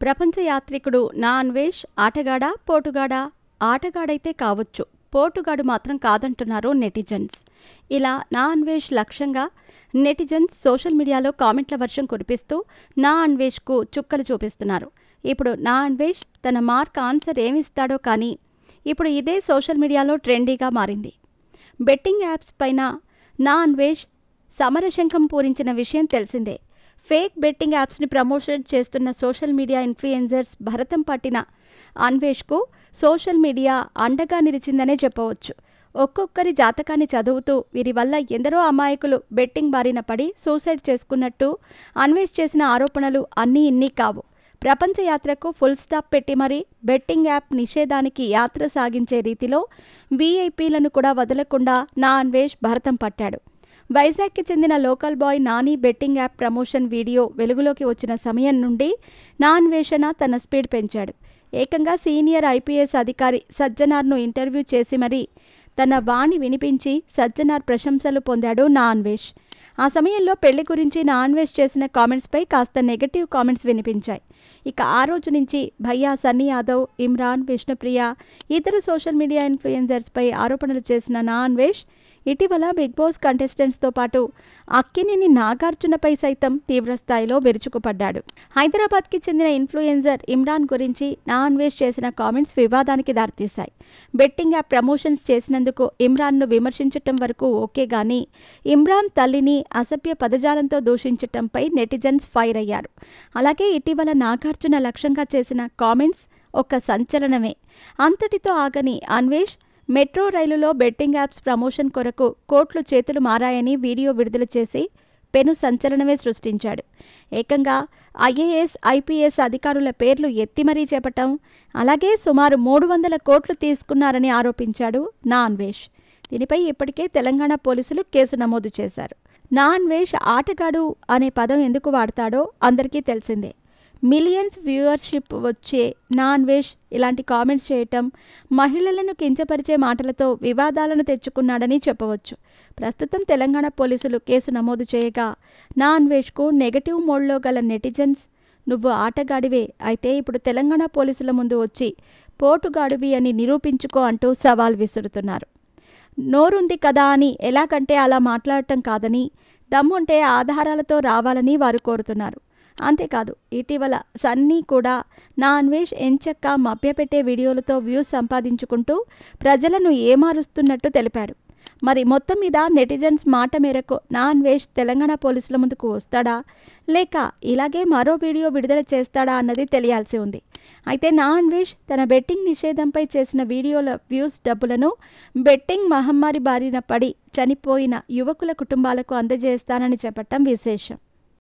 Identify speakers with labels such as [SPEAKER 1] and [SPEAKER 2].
[SPEAKER 1] ప్రపంచ యాత్రికుడు నా అన్వేష్ ఆటగాడా పోటుగాడా? ఆటగాడైతే కావచ్చు, పోటుగాడు మాత్రం కాదంటున్నారు నెటిజన్స్. ఇలా నా అన్వేష్ లక్ష్యంగా నెటిజన్స్ సోషల్ మీడియాలో కామెంట్ల వర్షం కురిపిస్తూ నా అన్వేష్కు చుక్కలు చూపిస్తున్నారు. ఇప్పుడు నా అన్వేష్ తన మార్క్ ఆన్సర్ ఏమిస్తాడో కానీ ఇప్పుడు ఇదే సోషల్ మీడియాలో ట్రెండీగా మారింది. బెట్టింగ్ యాప్స్ పైన నా అన్వేష్ సమరశంఖం పూరించిన విషయం తెలిసిందే. ఫేక్ బెట్టింగ్ యాప్స్ని ప్రమోషన్ చేస్తున్న సోషల్ మీడియా ఇన్ఫ్లుయెన్సర్స్ భరతం పట్టిన అన్వేష్కు సోషల్ మీడియా అండగా నిలిచిందనే చెప్పవచ్చు. ఒక్కొక్కరి జాతకాన్ని చదువుతూ వీరి వల్ల ఎందరో అమాయకులు బెట్టింగ్ బారిన పడి సూసైడ్ చేసుకున్నట్టు అన్వేష్ చేసిన ఆరోపణలు అన్నీ ఇన్ని కావు. ప్రపంచ యాత్రకు ఫుల్ స్టాప్ పెట్టి మరీ బెట్టింగ్ యాప్ నిషేధానికి యాత్ర సాగించే రీతిలో వీఐపీలను కూడా వదలకుండా నా అన్వేష్ భరతం పట్టాడు. వైజాగ్కి చెందిన local boy Nani betting app promotion video వెలుగులోకి వచ్చిన సమయం నుండి నా అన్వేషణ తన స్పీడ్ పెంచాడు. ఏకంగా సీనియర్ ఐపీఎస్ అధికారి సజ్జనార్ను ఇంటర్వ్యూ చేసి మరీ తన వాణి వినిపించి సజ్జనార్ ప్రశంసలు పొందాడు నా అన్వేష్. ఆ సమయంలో పెళ్లి గురించి నా అన్వేష్ చేసిన కామెంట్స్పై కాస్త నెగటివ్ కామెంట్స్ వినిపించాయి. ఇక ఆ రోజు నుంచి భయ్యా, సన్నీ యాదవ్, ఇమ్రాన్, విష్ణుప్రియ, ఇతర సోషల్ మీడియా ఇన్ఫ్లుయెన్సర్స్పై ఆరోపణలు చేసిన నా అన్వేష్ ఇటీవల బిగ్ బాస్ కంటెస్టెంట్స్తో పాటు అక్కినేని నాగార్జునపై సైతం తీవ్రస్థాయిలో విరుచుకుపడ్డాడు. హైదరాబాద్కి చెందిన ఇన్ఫ్లుయెన్సర్ ఇమ్రాన్ గురించి నా అన్వేష్ చేసిన కామెంట్స్ వివాదానికి దారితీశాయి. బెట్టింగ్ యాప్ ప్రమోషన్స్ చేసినందుకు ఇమ్రాన్ను విమర్శించటం వరకు ఓకే గానీ ఇమ్రాన్ తల్లిని అసభ్య పదజాలంతో దూషించటంపై నెటిజన్స్ ఫైర్ అయ్యారు. అలాగే ఇటీవల నాగార్జున లక్ష్యంగా చేసిన కామెంట్స్ ఒక సంచలనమే. అంతటితో ఆగని అన్వేష్ మెట్రో రైలులో బెట్టింగ్ యాప్స్ ప్రమోషన్ కొరకు కోట్లు చేతులు మారాయని వీడియో విడుదల చేసి పెను సంచలనమే సృష్టించాడు. ఏకంగా ఐఏఎస్, ఐపీఎస్ అధికారుల పేర్లు ఎత్తి మరీ చెప్పటం, అలాగే సుమారు 300 కోట్లు తీసుకున్నారని ఆరోపించాడు నా అన్వేష్. దీనిపై ఇప్పటికే తెలంగాణ పోలీసులు కేసు నమోదు చేశారు. నా అన్వేష్ ఆటగాడు అనే పదం ఎందుకు వాడతాడో అందరికీ తెలిసిందే. మిలియన్స్ వ్యూవర్షిప్ వచ్చే నా అన్వేష్ ఇలాంటి కామెంట్స్ చేయటం, మహిళలను కించపరిచే మాటలతో వివాదాలను తెచ్చుకున్నాడని చెప్పవచ్చు. ప్రస్తుతం తెలంగాణ పోలీసులు కేసు నమోదు చేయగా నా అన్వేష్కు నెగటివ్ మోడ్లో గల నెటిజన్స్ నువ్వు ఆటగాడివే, అయితే ఇప్పుడు తెలంగాణ పోలీసుల ముందు వచ్చి పోటుగాడివి అని నిరూపించుకో అంటూ సవాల్ విసురుతున్నారు. నోరుంది కదా అని ఎలాగంటే అలా మాట్లాడటం కాదని, దమ్ముంటే ఆధారాలతో రావాలని వారు కోరుతున్నారు. అంతేకాదు ఇటీవల సన్నీ కూడా నా అన్వేష్ ఎంచక్కా మభ్యపెట్టే వీడియోలతో వ్యూస్ సంపాదించుకుంటూ ప్రజలను ఏమారుస్తున్నట్టు తెలిపాడు. మరి మొత్తం మీద నెటిజన్స్ మాట మేరకు నా అన్వేష్ తెలంగాణ పోలీసుల ముందుకు వస్తాడా, లేక ఇలాగే మరో వీడియో విడుదల చేస్తాడా అన్నది తెలియాల్సి ఉంది. అయితే నా అన్వేష్ తన బెట్టింగ్ నిషేధంపై చేసిన వీడియోల వ్యూస్ డబ్బులను బెట్టింగ్ మహమ్మారి బారిన పడి చనిపోయిన యువకుల కుటుంబాలకు అందజేస్తానని చెప్పటం విశేషం.